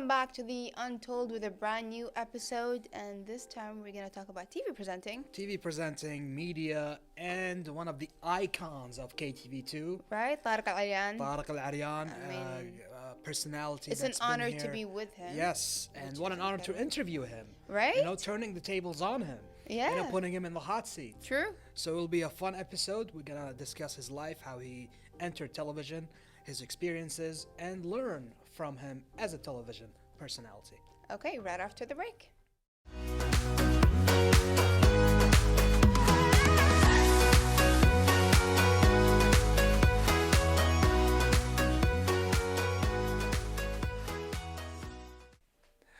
welcome back to the Untold with a brand new episode. And this time we're going to talk about TV presenting. TV presenting, media, and one of the icons of KTV2, Right? Tarek Aleryan. Tarek Aleryan, I mean, personality. it's an that's been honor to here. be with him. Yes, and what an honor to interview him. Right? You know, turning the tables on him. Yeah. You know, putting him in the hot seat. True. So it'll be a fun episode. We're gonna discuss his life, how he entered television, his experiences, and learn from him as a television personality. Okay, right after the break.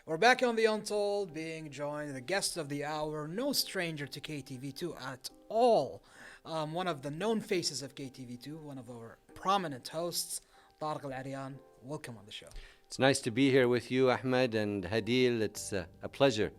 We're back on the Untold, being joined the guest of the hour, no stranger to KTV2 at all. One of the known faces of KTV2, one of our prominent hosts, Tarek Aleryan. Welcome on the show. It's nice to be here with you, Ahmed and Hadeel. It's a pleasure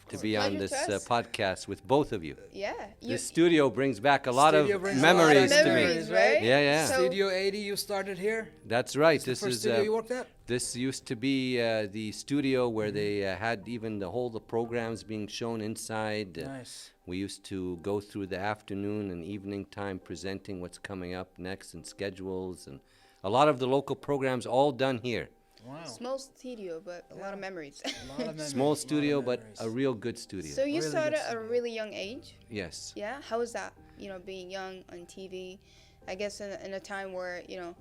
to be on Pleasure this to us. podcast with both of you. Yeah. This studio brings back a lot of Studio brings a lot of memories to me. memories, right? Yeah, yeah. So- Studio 80, you started here? That's right. This is the first studio you worked at? This used to be the studio where they had even the programs being shown inside. Nice. We used to go through the afternoon and evening time presenting what's coming up next and schedules, and a lot of the local programs all done here. Wow. Small studio, but a lot of memories. A lot of memories, Small lot of studio, but memories. a real good studio. So you Really started good at a studio. really young age. Yes. Yeah. How was that? You know, being young on TV. I guess in a time where, you know,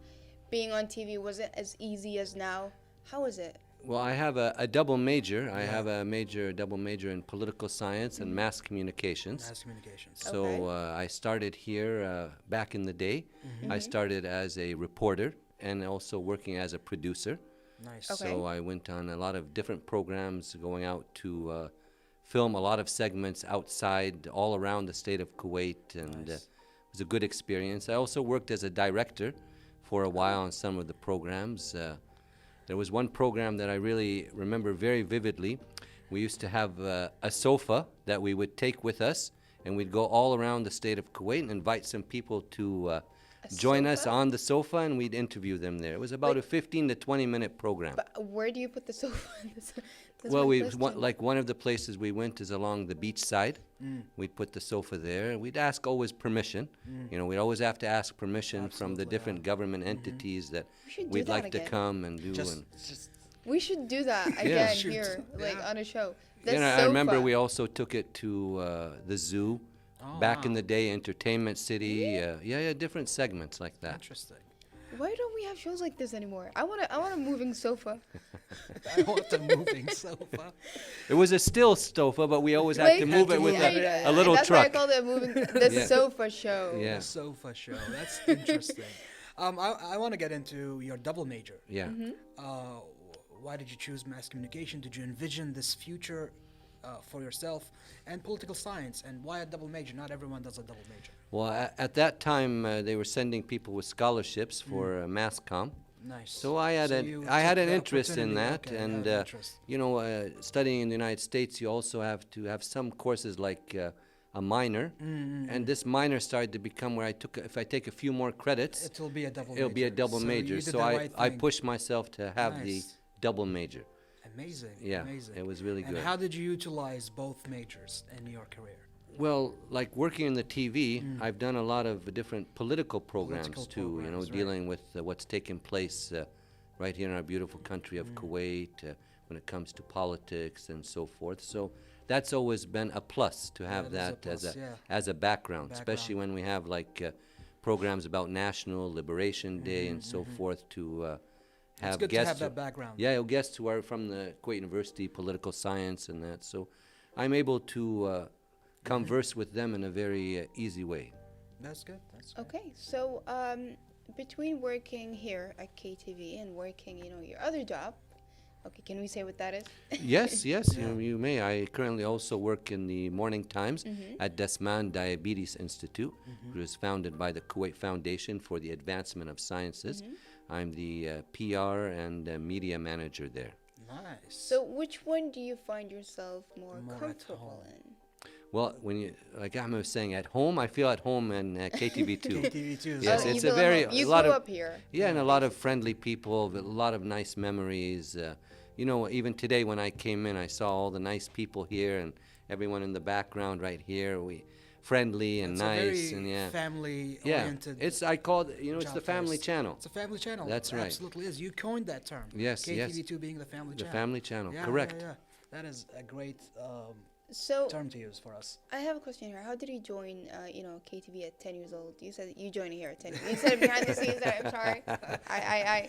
being on TV wasn't as easy as now. How was it? Well, I have a double major. I have a double major in political science and mass communications. Mass communications. So Okay. I started here back in the day. I started as a reporter and also working as a producer. Nice. Okay. So I went on a lot of different programs, going out to film a lot of segments outside, all around the state of Kuwait, and Nice. it was a good experience. I also worked as a director for a while on some of the programs. There was one program that I really remember very vividly. We used to have a sofa that we would take with us, and we'd go all around the state of Kuwait and invite some people to join us sofa? on the sofa, and we'd interview them there. It was about Like- a 15 to 20 minute program. But where do you put the sofa? That's Well, my we question. like one of the places we went is along the beach side. We'd put the sofa there. We'd ask always permission. You know, we'd always have to ask permission from the Absolutely, different government entities that We should do we'd that like to again. come and do. Just, And just We should do that again Shoot. here, like Yeah. on a show. you The know, I remember sofa. we also took it to the zoo. Back in the day, Entertainment City. Yeah, different segments like that. interesting. Why don't we have shows like this anymore? I want a moving sofa. I want a moving sofa. It was a still sofa, but we always had Like- to move it with Yeah, a little That's truck. why I called it a moving the Yeah. sofa show. Yeah. The sofa show. That's interesting. I want to get into your double major. Yeah. Uh, why did you choose mass communication? Did you envision this future for yourself? And political science. And why a double major? Not everyone does a double major. Well, at that time, they were sending people with scholarships for mass comm. Nice. So I had you I had took an the interest in opportunity. that, Okay, you and had an interest. you know, studying in the United States, you also have to have some courses like a minor, and this minor started to become where if I take a few more credits, It'll be a double it'll major. be a double So major. you did So the I right I thing. pushed myself to have the Nice. double major. Amazing. Yeah, Amazing. it was really And good. how did you utilize both majors in your career? Well, like working in the TV, I've done a lot of different political programs Political too. You know, programs, right. dealing with what's taking place right here in our beautiful country of Kuwait when it comes to politics and so forth. So that's always been a plus to have that is a that as plus, a yeah. as a background, especially when we have like programs about National Liberation Day and so forth to have It's good to guests. have that background. Yeah, guests who are from the Kuwait University political science and that. So I'm able to converse with them in a very easy way. That's good. That's good. Okay, so between working here at KTV and working, you know, your other job. Okay, can we say what that is? Yes, you may. I currently also work in the morning times at Desman Diabetes Institute, which was founded by the Kuwait Foundation for the Advancement of Sciences. I'm the PR and media manager there. Nice. So which one do you find yourself more More at comfortable home. in? Well, when you, like Ahmed was saying, at home, I feel at home in KTV2. KTV2 is Yes, Oh, you it's feel a at very home. a You lot grew of up here. yeah, and a lot of friendly people, a lot of nice memories. you know, even today when I came in, I saw all the nice people here and everyone in the background right here. We friendly and It's nice a and very family yeah. oriented. It's I called you know it's job the family place. channel. It's a family channel. That's It right. Absolutely is. You coined that term. Yes, yes. KTV2 being the family The channel. family channel, Yeah, correct. Yeah, yeah. That is a great So term to use for us. I have a question here. How did you join, KTV at 10 years old? You said you joined here at 10. You said behind the scenes. I'm sorry. Is that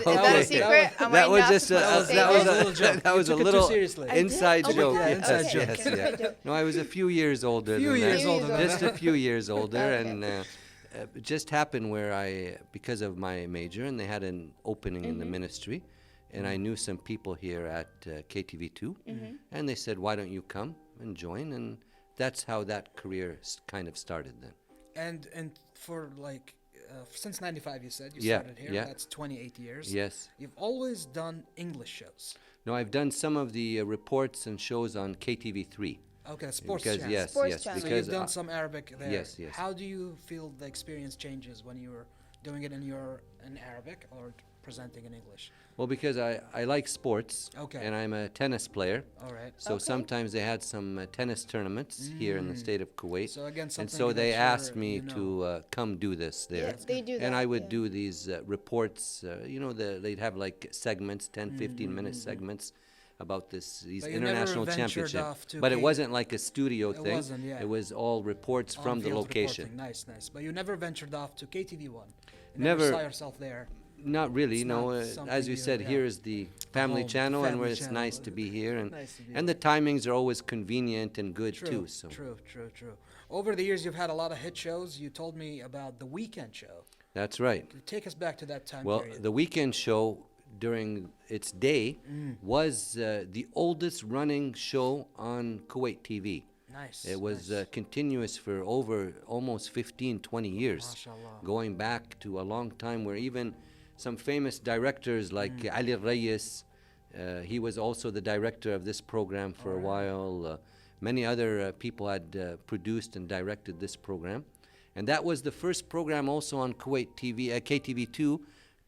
Okay. a secret? Am I That was not just supposed to say that this? was little joke. that You was a took it too little seriously. I did? inside Oh my joke. God. Yeah, inside Yes, joke. yes, Okay, yeah. good joke. No, I was a few years older Few than years that. older than Just that. a few years older, Okay. and it just happened where because of my major, and they had an opening in the ministry, and I knew some people here at KTV2, and they said, "Why don't you come and join?" And that's how that career kind of started then. And for like since '95, you said you Yeah, started here. yeah. That's 28 years. Yes. You've always done English shows. No, I've done some of the reports and shows on KTV3. Okay, sports Because channel. yes, Sports yes, channel. So because you've done some Arabic there. yes, yes. How do you feel the experience changes when you're doing it in Arabic or presenting in English? well, because I like sports, Okay. and I'm a tennis player. All right. So Okay. sometimes they had some tennis tournaments here in the state of Kuwait, So again, and something so they that asked you're- me you know. to come do this there. Yeah, they do that. And I would yeah. do these reports. They'd have like segments, 10, 15-minute segments about these But you never international ventured championship. off to But it K- wasn't like a studio It thing. wasn't, yeah. It was all reports from the On-field location. reporting. Nice, nice. But you never ventured off to KTV1. You Never. saw yourself there. Not really, It's no. not As something you you- said, yeah. here is the family home, channel, and where family it's channel. nice to be here, and Nice to be and the timings are always convenient and good True, too. So true, true, true. Over the years, you've had a lot of hit shows. You told me about the weekend show. that's right. Take us back to that time Well, period. the weekend show during its day was the oldest running show on Kuwait TV. Nice. It was nice. continuous for over almost 15, 20 years, MashaAllah. going back to a long time where even some famous directors like Aleryan, he was also the director of this program for a while. Many other people had produced and directed this program. And that was the first program also on Kuwait TV, KTV2,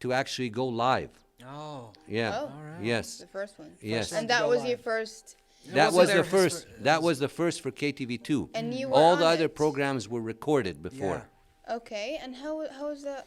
to actually go live. Oh. Yeah. Oh. Alright. Yes. The first one. Yes. one And to that go was your live. first. That wasn't was there the his first. fir- That his- was the first for KTV2. And you were All on the other it. programs were recorded before. Yeah. Okay, and how was the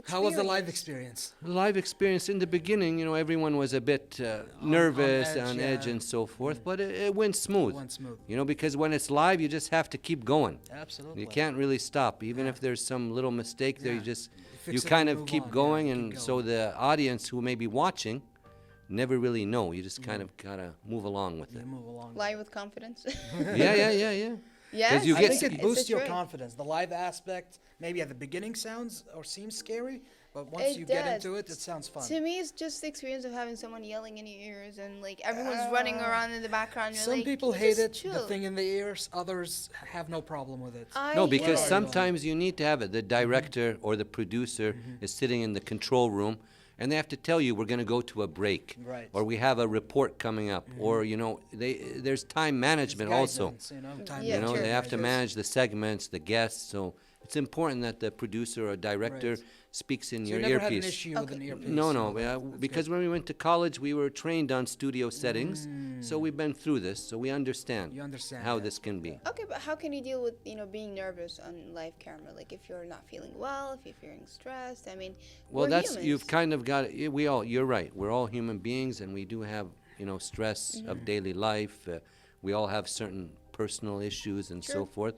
How was the live experience? The live experience in the beginning, everyone was a bit nervous, edge, on yeah. edge, and so forth, but it went smooth. Went smooth. Because when it's live, you just have to keep going. Absolutely. You can't really stop, even if there's some little mistake there. Yeah. You just fix you it kind and of move keep on, yeah, going, keep and so going. the audience who may be watching never really know. You just kind of gotta move along with You it. move along. live with confidence? Yeah. Yes, you I get- think it it's boosts the your truth. confidence. The live aspect, maybe at the beginning sounds or seems scary, but once It you get does. into it, it sounds fun. To me, it's just the experience of having someone yelling in your ears and like everyone's running around in the background. You're Some like, people "You hate just it, chill." the thing in the ears. Others have no problem with it. I No, hate because it. sometimes you need to have it. The director or the producer is sitting in the control room, and they have to tell you we're going to go to a break, Right. or we have a report coming up, or there's time management also. Guidance, time Yeah, You know, sure. they have to management. manage the segments, the guests. So it's important that the producer or director Right. speaks in So your you never had an earpiece. issue with an Okay. earpiece? No, so that's because good. when we went to college, we were trained on studio settings, so we've been through this, so we understand, You understand how that. this can be. Okay, but how can you deal with being nervous on live camera? Like if you're not feeling well, if you're feeling stressed. I mean, Well, we're that's humans. you've kind of got it. You're right. We're all human beings, and we do have stress of daily life. We all have certain personal issues and so Sure. forth.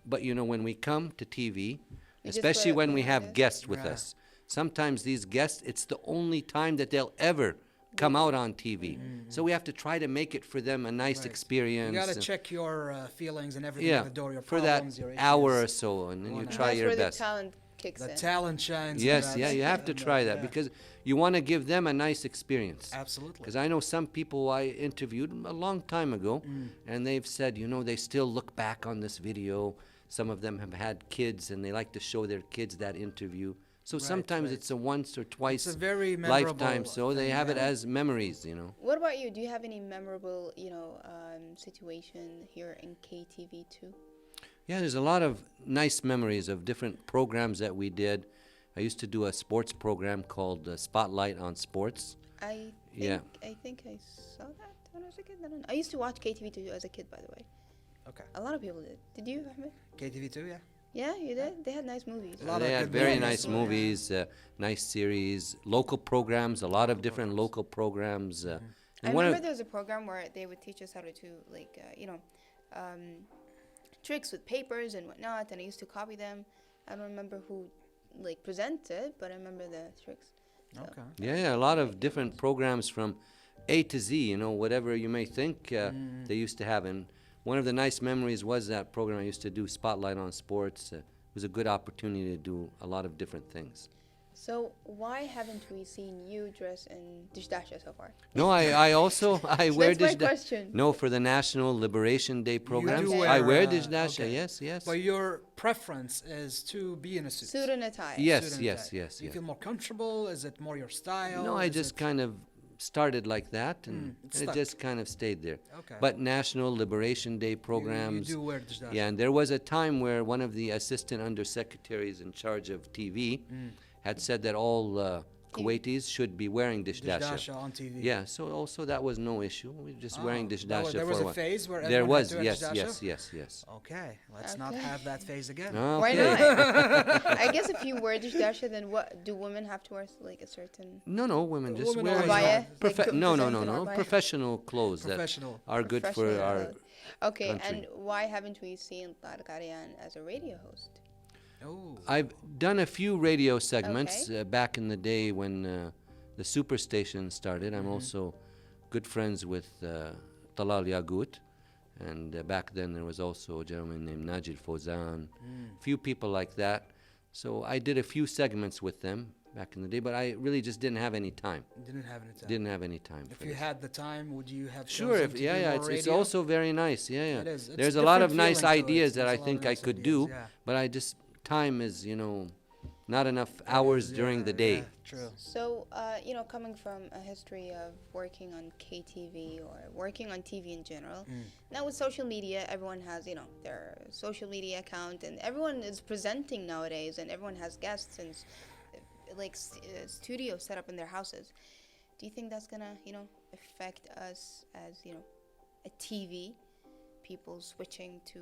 But when we come to TV, just especially put- when we yeah, have yeah. guests with Yeah. us, sometimes these guests, it's the only time that they'll ever come out on TV. So we have to try to make it for them a nice Right. experience. You got to and- check your feelings and everything yeah, at the door, your for that problems, your hour or issues. so, and then you Why not? try That's your where best. the talent kicks The in. talent shines. in Yes, that. yeah, you have to And, try that yeah. because you want to give them a nice experience. Absolutely. Because I know some people I interviewed a long time ago, and they've said, they still look back on this video. Some of them have had kids, and they like to show their kids that interview. So Right, sometimes right. it's a once or twice It's a very lifetime, memorable so they thing, have it yeah. as memories, What about you? Do you have any memorable, situation here in KTV2? Yeah, there's a lot of nice memories of different programs that we did. I used to do a sports program called Spotlight on Sports. I Yeah. I think I saw that when I was a kid. I don't know. I used to watch KTV2 as a kid, by the way. Okay. A lot of people did. Did you, Ahmed? KTV2, yeah. Yeah, you did? They had nice movies. A lot They of had good very movies. nice Yeah. movies, nice series, local programs, a lot of different local programs. I And one remember of there was a program where they would teach us how to do, like, tricks with papers and whatnot, and I used to copy them. I don't remember who, like, presented, but I remember the tricks. So. Okay. yeah, a lot of different programs from A to Z, whatever you may think they used to have. And one of the nice memories was that program I used to do, Spotlight on Sports. It was a good opportunity to do a lot of different things. So why haven't we seen you dress in dishdasha so far? No, I also, I wear That's my dishdasha. question. No, for the National Liberation Day programs, do I wear, wear dishdasha, okay. yes. But your preference is to be in a suit. Suit and a tie. Yes, Suit and yes, tie. yes, Do you yes. feel more comfortable? Is it more your style? No, I Is just it- kind of started like that, and it it stuck. just kind of stayed there. Okay. But National Liberation Day programs. You do wear dishdasha. Yeah, and there was a time where one of the assistant undersecretaries in charge of TV had said that all Kuwaitis should be wearing dishdasha. Dishdasha on TV. Yeah, so also that was no issue. We were just wearing Oh, dishdasha there for was a a while. phase where There everyone had was, to wear yes, dishdasha? yes. Okay, let's not Okay. have that phase again. Why Okay. not? I guess if you wear dishdasha, then what do women have to wear? Like a certain No, women just Women wear always abaya? have- Like no, present an abaya? professional clothes Professional. that are good for professional our. clothes. Okay, country. and why haven't we seen Aleryan as a radio host? Oh. I've done a few radio segments Okay. back in the day when the superstation started. I'm also good friends with Talal Yagut, and back then there was also a gentleman named Najil Fozan, few people like that. So I did a few segments with them back in the day, but I really just didn't have any time. Didn't have any time. Didn't have any time If for you this. had the time, would you have Sure, chosen if, to do yeah, more it's radio? also very nice. Yeah. It is. It's There's a lot of different nice feeling to it. ideas that There's I a lot of think I nice could ideas, do, yeah. but I just time is not enough hours during the day. Yeah, true. So, coming from a history of working on KTV or working on TV in general, now with social media, everyone has, their social media account, and everyone is presenting nowadays, and everyone has guests and studios set up in their houses. Do you think that's gonna, affect us as, a TV? People switching to,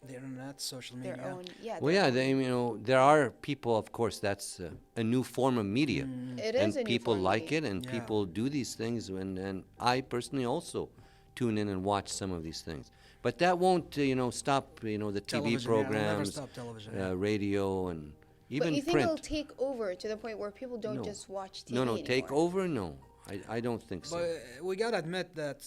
The internet, social their media. own, yeah. Well, their yeah, own- there are people, of course, that's a new form of media. It And is a new people form of like media. it, and Yeah. people do these things, and I personally also tune in and watch some of these things. But that won't, stop, the TV Television, yeah, it'll never programs, stop television, yeah. radio, and even But you think print. it'll take over to the point where people don't No. just watch TV No, anymore? take over? No, I don't think so. But we gotta admit that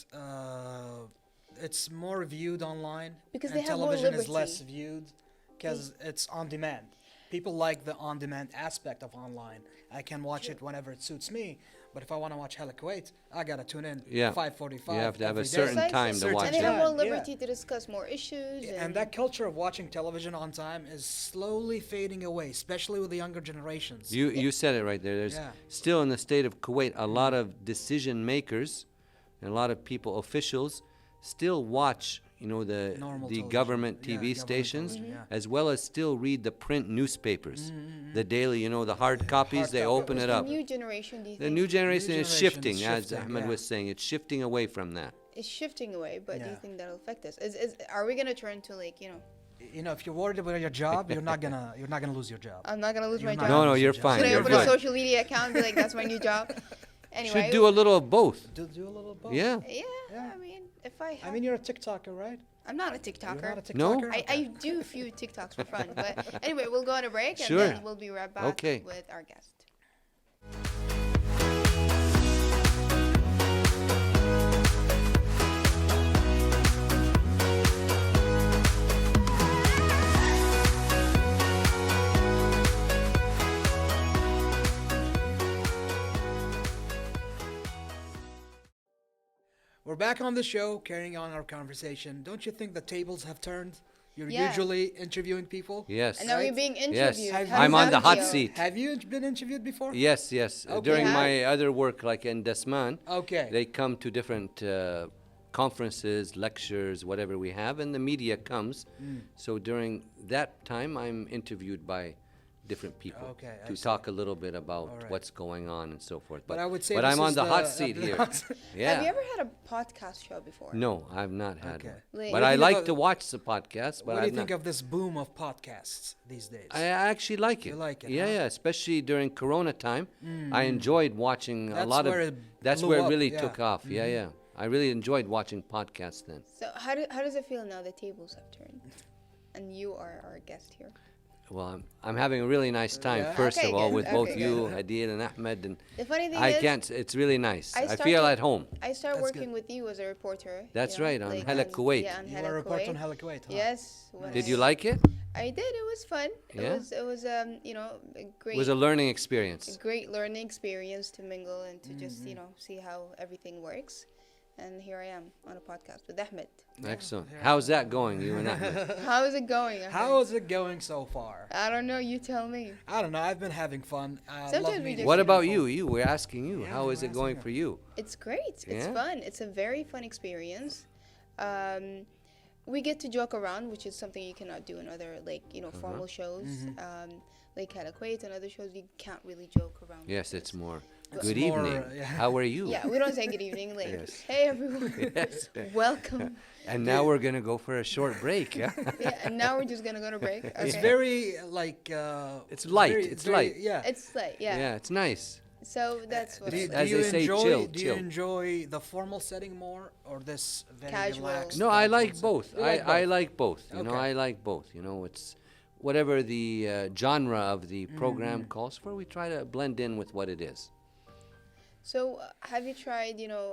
it's more viewed online, Because and they have more television is less liberty. viewed because it's on demand. People like the on-demand aspect of online. I can watch it whenever it suits me, but if I want to watch Hella Kuwait, I gotta tune in Yeah. 5:45. You have to have a every day. certain Precisely. time to Certain watch And they it. have more Yeah. liberty to discuss more issues. And that culture of watching television on time is slowly fading away, especially with the younger generations. You said it right there. There's Yeah. still in the state of Kuwait a lot of decision makers and a lot of people, officials, still watch Normal the television. government Yeah, TV government stations, television, yeah. as well as still read the print newspapers, the daily, the hard copies. Hard They copy. open it the up. new generation, do you The think, new generation is generation shifting, is as shifting, Ahmed yeah. was saying. It's shifting away from that. is shifting away? But do you Yeah. think that'll affect us? Are we gonna turn to If you're worried about your job, you're not gonna lose your job. I'm not gonna lose You're my not job? gonna No, lose you're your job. fine. Should I You're open a good. social media account and be like, that's my new job? Anyway. Should do a little of both. Do a little both. Yeah. Yeah, I mean, if I have, I mean, you're a TikToker, right? I'm not a You're TikToker. not a TikToker. No? I do a few TikToks for fun. But anyway, we'll go on a break and Sure. then we'll be right back Okay. with our guest. We're back on the show, carrying on our conversation. Don't you think the tables have turned? You're Yeah. usually interviewing people. Yes. And now you're Right. being Yes. interviewed. Have How I'm does on the that hot feel? seat. Have you been interviewed before? Yes. Okay. During Yeah. my other work, like in Dasman, Okay. they come to different conferences, lectures, whatever we have, and the media comes. So during that time, I'm interviewed by different people Okay, I to see. talk a little bit about All right. what's going on and so forth. But I would say but this I'm on is the hot the- seat the here. hot seat. Yeah. Have you ever had a podcast show before? No, I've not had Okay. one. Like- But What I do you think like of- to watch the podcast. But What do I've you think not. of this boom of podcasts these days? I actually like it. You like it, Yeah, huh? yeah. Especially during Corona time, I enjoyed watching a That's lot of. where it That's blew where it up, really yeah. took off. Yeah, yeah. I really enjoyed watching podcasts then. So how does it feel now the tables have turned, and you are our guest here? Well, I'm having a really nice time. Yeah? First Okay, of all, good. with Okay, both good. you, Hadeel and Ahmed, and The funny thing I is, can't. It's really nice. I I feel started- at home. I started That's working good. with you as a reporter. That's you know, right, on like Hala Kuwait. Yeah, on You Hala were a reporter Kuwait. on Hala Kuwait, huh? Yes. when Did I- you like it? I did. It was fun. Yeah? It was you know, a great. It was a learning a experience. great learning experience to mingle and to just you know see how everything works. And here I am on a podcast with Ahmed. Excellent. yeah. How's that going, you and Ahmed? How is it going? Ahmed? How is it going so far? I don't know. You tell me. I don't know. I've been having fun. I Sometimes love we meeting just- What about people. you? We're asking you. Yeah, How is we're it going asking for you? It's great. It's Yeah? fun. It's a very fun experience. We get to joke around, which is something you cannot do in other like you know formal shows. Like Hala Kuwait and other shows, you can't really joke around. Yes, with it's this. more. It's Good more, evening. yeah. How are you? Yeah, we don't say good evening. Like, Yes. hey everyone, Yes. welcome. And now we're gonna go for a short break. Yeah. Yeah, and now we're just gonna go to break. It's Okay. very like. It's light, very- it's very- light. Yeah. It's like yeah. Yeah, it's nice. So that's what. Do, I you- like. do As you they say, enjoy? chill, Do you chill. enjoy the formal setting more or this very Casual. relaxed? No, I casual like setting? both. You like I both? like both. You know, Okay. I like both. You know, it's whatever the genre of the program calls for. We try to blend in with what it is. So have you tried, you know,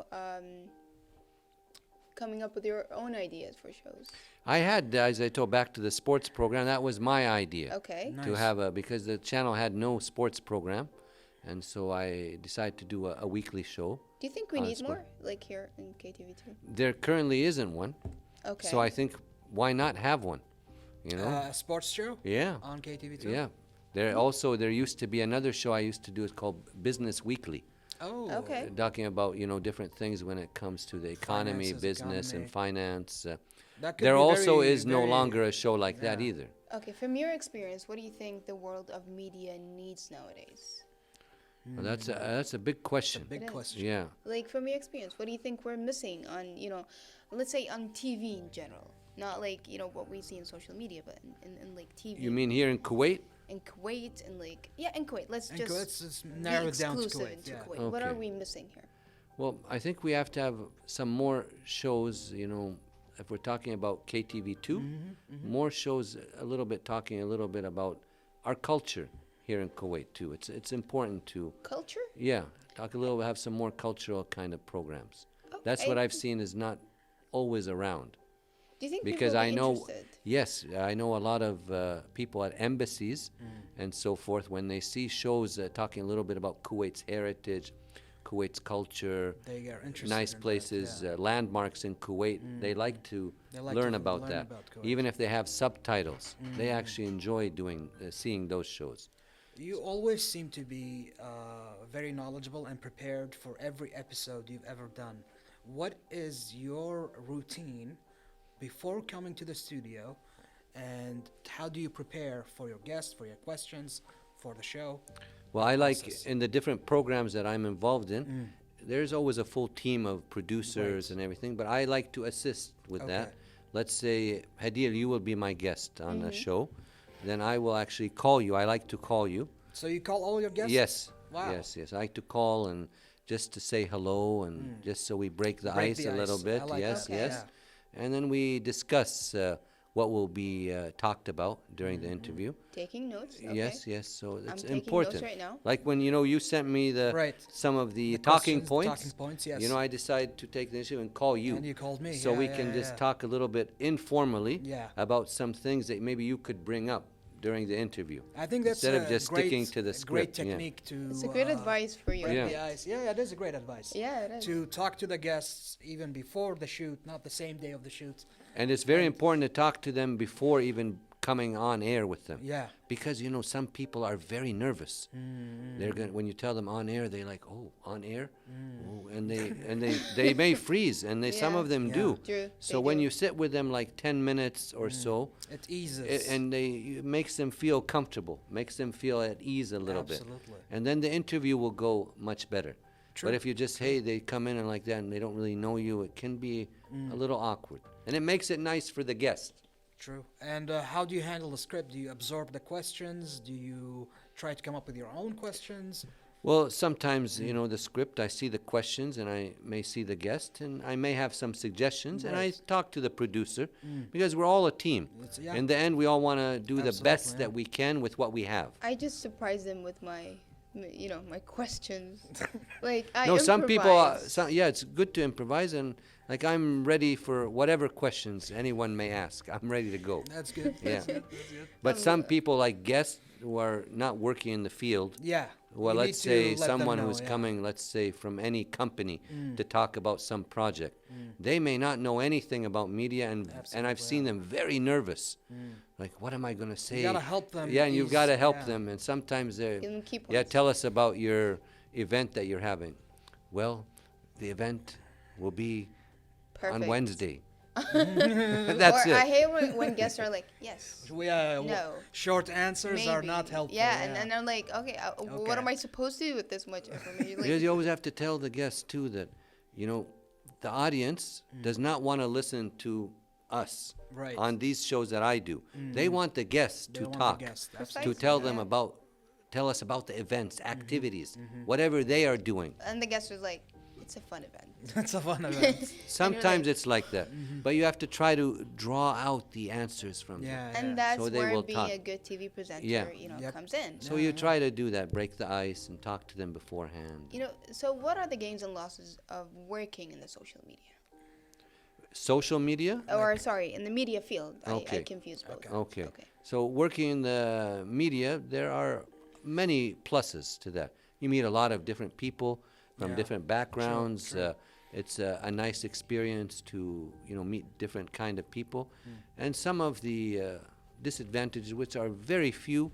coming up with your own ideas for shows? I had, as I told, back to the sports program. That was my idea. Okay. Nice. To have because the channel had no sports program, and so I decided to do a weekly show. Do you think we Oh, need that's good. more, like here in KTV2? There currently isn't one, Okay. so I think why not have one? You know? A sports show Yeah. on KTV2. Yeah. There used to be another show I used to do. It's called Business Weekly, Oh. Okay. talking about different things when it comes to the economy, Finances, business, and economy. finance. That could There be also very- is no very- longer a show like that yeah. either. Okay, from your experience, what do you think the world of media needs nowadays? Well, that's a big question. Big It is. question. Yeah. Like from your experience, what do you think we're missing on, you know, let's say on TV in general, not like you know what we see in social media, but in like TV. You mean here in Kuwait? in Kuwait and like in Kuwait. Let's And just let's just be narrow it down to exclusive Kuwait. into Yeah. Kuwait. What are Okay. we missing here? Well, I think we have to have some more shows, if we're talking about KTV2, more shows a little bit talking a little bit about our culture here in Kuwait too. It's important to, Culture? talk a little, have some more cultural kind of programs. That's what Okay. I've seen is not always around. Do you think Because people I would be know, interested? yes, I know a lot of people at embassies and so forth, when they see shows talking a little bit about Kuwait's heritage, Kuwait's culture, They are interested nice in that, places, yeah. landmarks in Kuwait, they like to They like learn to about learn that. about Kuwait. Even if they have subtitles, they actually enjoy seeing those shows. You always seem to be very knowledgeable and prepared for every episode you've ever done. What is your routine before coming to the studio, and how do you prepare for your guests, for your questions, for the show? Well, I like process. in the different programs that I'm involved in, there's always a full team of producers and everything, but I like to assist with that. Okay. Let's say, Hadeel, you will be my guest on the show. Then I will actually call you. I like to call you. So you call all your guests? Yes. Wow. Yes. I like to call and just to say hello and just so we break the Break ice the a little ice. bit. I like Yes, that. yes. Yeah. And then we discuss what will be talked about during the interview. Taking notes. Okay. Yes. So it's taking important. notes right now. Like when you sent me Right. some of the, The talking questions, points. talking points, yes. I decided to take the issue and call you. And you called me. So Yeah, we yeah, can yeah, just yeah. talk a little bit informally Yeah. about some things that maybe you could bring up during the interview. I think that's instead a of just great, sticking to the a great script, yeah. technique to. It's a great advice for you. break Yeah. the ice. Yeah, it is a great advice. Yeah, it is. To talk to the guests even before the shoot, not the same day of the shoot. And it's very important to talk to them before even coming on air with them. Yeah. Because some people are very nervous. They're going when you tell them on air, they're like, "Oh, on air," oh, and they may freeze, and some Yeah. of them Yeah. do. True, So they when do. you sit with them like 10 minutes or so, It eases. and it makes them feel comfortable, makes them feel at ease a little bit, Absolutely. and then the interview will go much better. True. But if you just they come in and like that, and they don't really know you, it can be a little awkward, and it makes it nice for the guest. True. And how do you handle the script? Do you absorb the questions? Do you try to come up with your own questions? Well, sometimes, the script, I see the questions and I may see the guest and I may have some suggestions and I Right. talk to the producer because we're all a team. Yeah. In the end, we all want to do the Absolutely, best yeah. that we can with what we have. I just surprise them with my questions. Like I No, some people, improvise. it's good to improvise and like I'm ready for whatever questions anyone may ask. I'm ready to go. That's good. Yeah. That's good. That's good. But some people like guests who are not working in the field, Yeah. well, you let's need to say let them someone know, who's yeah. coming, let's say from any company to talk about some project. They may not know anything about media, and I've Absolutely, seen them very nervous. Like, what am I going to say? gotta help them Yeah, and you've got to ease, help yeah. them. And sometimes they're, Give them key yeah, points. tell us about your event that you're having. Well, the event will be Perfect. on Wednesday. That's or it. I hate when guests are like, yes. No. Short answers are Maybe. not helpful. Yeah, and I'm like, okay, what Okay. am I supposed to do with this much information? Because you always have to tell the guests too that, the audience does not want to listen to us Right. on these shows that I do. They want the guests They to want the talk, guest, to Precisely, tell them yeah. tell us about the events, activities, whatever they are doing. And the guest was like, it's a fun event. That's a fun event. Sometimes it's like that, but you have to try to draw out the answers from them. Yeah. And that's So they where will being talk. a good TV presenter, Yeah. Yep. comes in. So you try to do that, break the ice and talk to them beforehand. So what are the gains and losses of working in the social media? Social media? Or sorry, in the media field. I Okay. confuse both. Okay. So working in the media, there are many pluses to that. You meet a lot of different people from Yeah. different backgrounds. True. It's a nice experience to meet different kind of people, and some of the disadvantages, which are very few,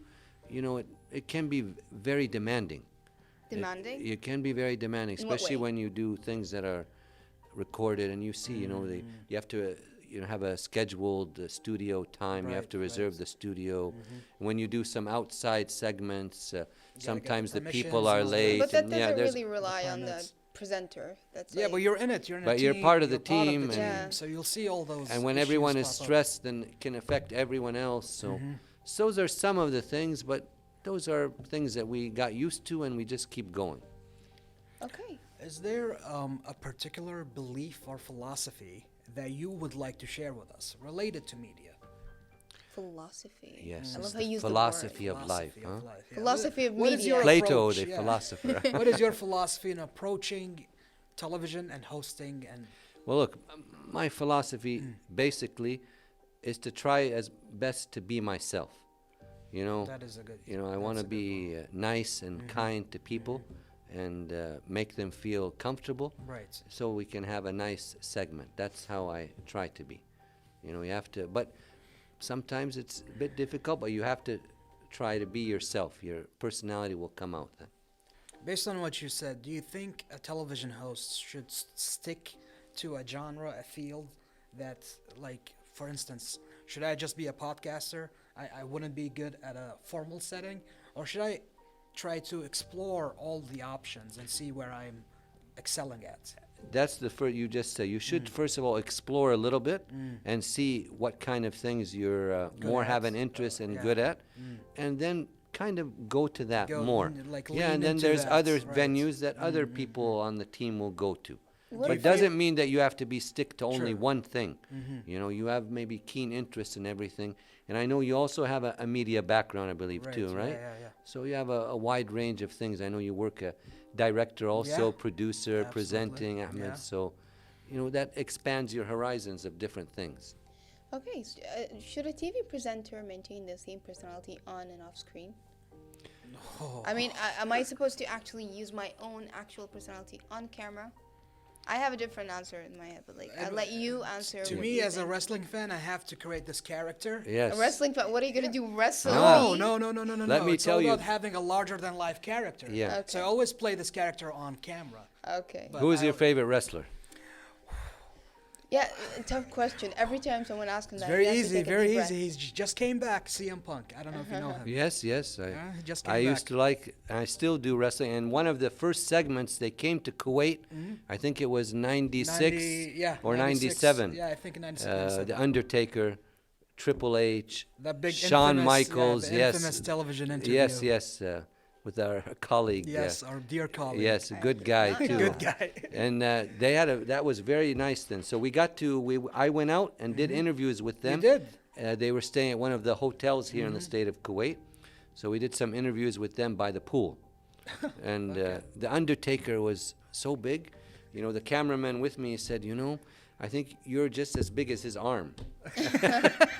it can be very demanding. Demanding? It can be very demanding, In what especially way? when you do things that are recorded and you see, you have to, have a scheduled studio time. You have Right, to reserve right. the studio. When you do some outside segments, sometimes the permissions people are and all that. late. But that and doesn't there's really rely on the permits. presenter. That's Yeah, like, but you're in it. You're in a But team. you're part of the team and- Yeah. So you'll see all those. and when issues everyone is pop up. stressed, then it can affect everyone else. So, those are some of the things, but those are things that we got used to, and we just keep going. Okay. Is there a particular belief or philosophy that you would like to share with us related to media? Philosophy. Yes, I it's love how the you use philosophy the word. of life, Philosophy of huh? life, yeah. Philosophy of What is media. your Plato, approach? the Yeah. philosopher. What is your philosophy in approaching television and hosting and Well, look, my philosophy basically is to try as best to be myself. that is a good. I want to that's a good be nice and kind to people and make them feel comfortable one. Right. so we can have a nice segment. That's how I try to be. You have to, but sometimes it's a bit difficult, but you have to try to be yourself. Your personality will come out then. Based on what you said, do you think a television host should stick to a genre, a field that, like, for instance, should I just be a podcaster? I wouldn't be good at a formal setting, or should I try to explore all the options and see where I'm excelling at? That's the first you just said. You should first of all explore a little bit and see what kind of things you're more at. have an interest and Yeah. good at, and then kind of go to that Go more. like Yeah, lean and then into there's that, other right. venues that other people on the team will go to. What But if doesn't mean that you have to be stick to only Sure. one thing. You have maybe keen interest in everything, and I know you also have a media background, I believe, Right, too, yeah, right? yeah, yeah. So you have a wide range of things. I know you work a director also, Yeah, producer, absolutely, presenting, Ahmed. yeah. So, that expands your horizons of different things. Okay, should a TV presenter maintain the same personality on and off screen? Oh. I mean, am I supposed to actually use my own actual personality on camera? I have a different answer in my head, but like I'll let you answer. To what me, you as a think. wrestling fan, I have to create this character. Yes. A wrestling fan, what are you gonna do? Wrestle? No, me? no. Let me It's tell all you- about having a larger than life character. Yeah. Okay. So I always play this character on camera. Okay. But Who is your I- favorite wrestler? Yeah, tough question. Every time someone asks him It's that, very he has to easy, take a very deep breath. easy. Just came back, CM Punk. I don't know if you know him. Yes, yes. He just came I back. used to like, and I still do wrestling. And one of the first segments, they came to Kuwait. I think it was 96 or 96. 97. Yeah, I think 96. The 97. Undertaker, Triple H, That big Shawn infamous, Michaels. the Yes, infamous television interview. yes, with our colleague. Yes, our dear colleague. Yes, a good guy too. Good guy. And they had that was very nice then. So we got to I went out and did interviews with them. You did? They were staying at one of the hotels here in the state of Kuwait. So we did some interviews with them by the pool. And the Undertaker was so big. You know, the cameraman with me said, you know, I think you're just as big as his arm.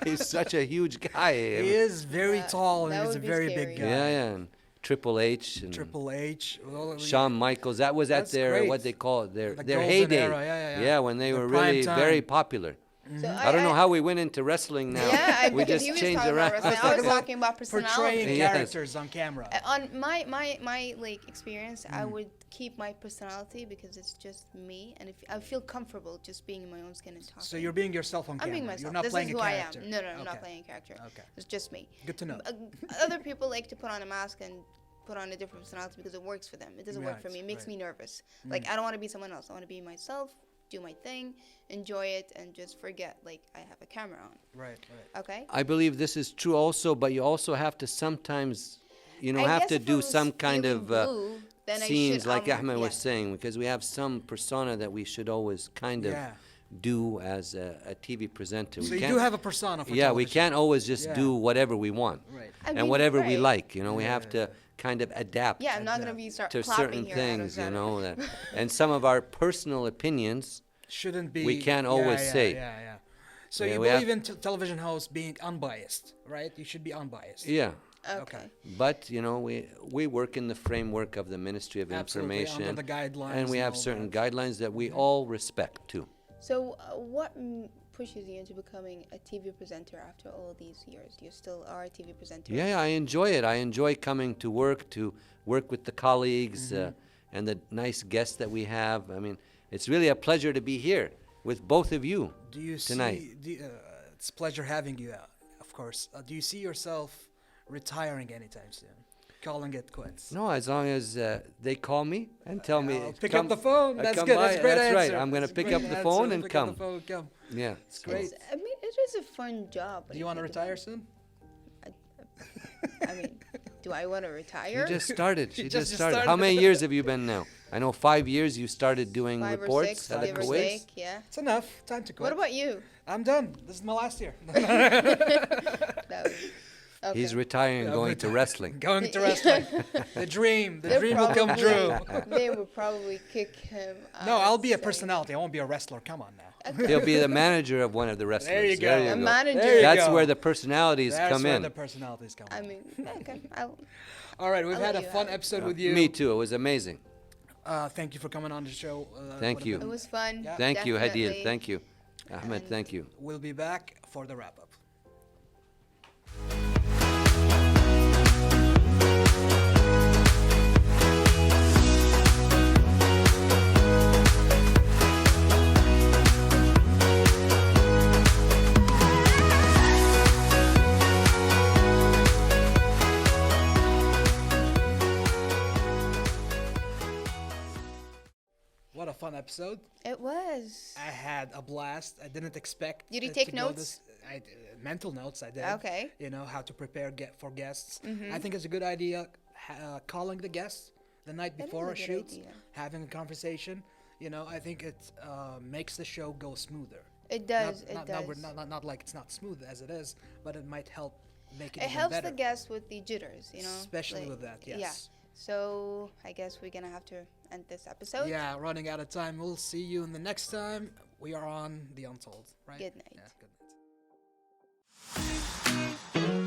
He's such a huge guy. He is very tall and that he's a would be very scary. big guy. Yeah. And Triple H and Triple H. Well, Shawn Michaels. That was at That's their great. what they call it, their The their golden heyday. era, yeah. when they The were prime really very time. popular. So I don't know how we went into wrestling now. Yeah, we because just he was changed talking around. about wrestling. I was talking about portraying personality. Yes. characters on camera. On my like experience, I would keep my personality because it's just me, and if I feel comfortable just being in my own skin and talking. So you're being yourself on I'm camera. being myself. You're not This playing is a who character. I am. No, I'm Okay. not playing a character. Okay. It's just me. Good to know. Other people like to put on a mask and put on a different personality because it works for them. It doesn't work for Right, me. It makes right. me nervous. Like I don't want to be someone else. I want to be myself, do my thing, enjoy it, and just forget like I have a camera on. Right. Okay. I believe this is true also, but you also have to sometimes, you know, I have guess to if I do was some kind feeling of blue, then I scenes should, like Ahmed yeah. was saying, because we have some persona that we should always kind of Yeah. do as a TV presenter. So we you can't, do have a persona for yeah, we television. can't always just Yeah. do whatever we want. Right. I And mean, whatever we right. like, you know, we have to kind of adapt Yeah, I'm not gonna be start to clapping certain here things, you out of know, that, and some of our personal opinions. Shouldn't be. We can't always say. Yeah. So Yeah, you we have- believe in television hosts being unbiased, right? You should be unbiased. Yeah. Okay. But you know, we work in the framework of the Ministry of Absolutely, under Information, the guidelines and we and have all certain that. guidelines that we all respect too. So, what pushes you into becoming a TV presenter after all these years? You still are a TV presenter. Yeah, I enjoy it. I enjoy coming to work with the colleagues, and the nice guests that we have. I mean, it's really a pleasure to be here with both of you. Do you tonight. see? It's a pleasure having you, of course. Do you see yourself retiring anytime soon? Calling it quits? No, as long as they call me and tell me, I'll pick come- up the phone. I That's come good. by. That's a great That's right. answer. I'm gonna That's a pick great up the answer. phone and Pick up the come. phone, come. Yeah. It's great. I mean, it is a fun job. when Do you want to think about retire it. soon? I mean, do I want to She retire? just started. She just just started. How started. many years have you been now? I know 5 years you started doing 5 or reports 6, at the give or Kuwait. take. Yeah. It's enough. Time to quit. What about you? I'm done. This is my last year. That was, okay. He's retiring and Yeah, going to wrestling. Going to wrestling. The dream. The They'll dream will come true. probably- They would probably kick him out. No, I'll be a so- personality. I won't be a wrestler. Come on now. He'll be the manager of one of the wrestlers. There you go. A manager. There you That's go. where the personalities That's come where in. the personalities come. I mean, okay. All right, we've I'll had let a you fun have it. episode with you. Me too. It was amazing. Thank you for coming on the show. Thank Would've you. It was fun. Yeah. Thank you, Hadeel. definitely. Thank you. Ahmed, And- thank you. We'll be back for the wrap up. What a fun episode. It was. I had a blast. I didn't expect. Did you it take to go notes? Mental notes. I did. Okay. You know how to prepare for guests. I think it's a good idea calling the guests the night That is before a a good shoot, idea. having a conversation. You know, I think it makes the show go smoother. It does. Not, It not, does. not like it's not smooth as it is, but it might help make it It even helps better. the guests with the jitters, you know. Especially with that, yes. Yeah. So I guess we're gonna have to end this episode. Yeah, running out of time. We'll see you in the next time. We are on The Untold, right? Good night. Yeah, good night.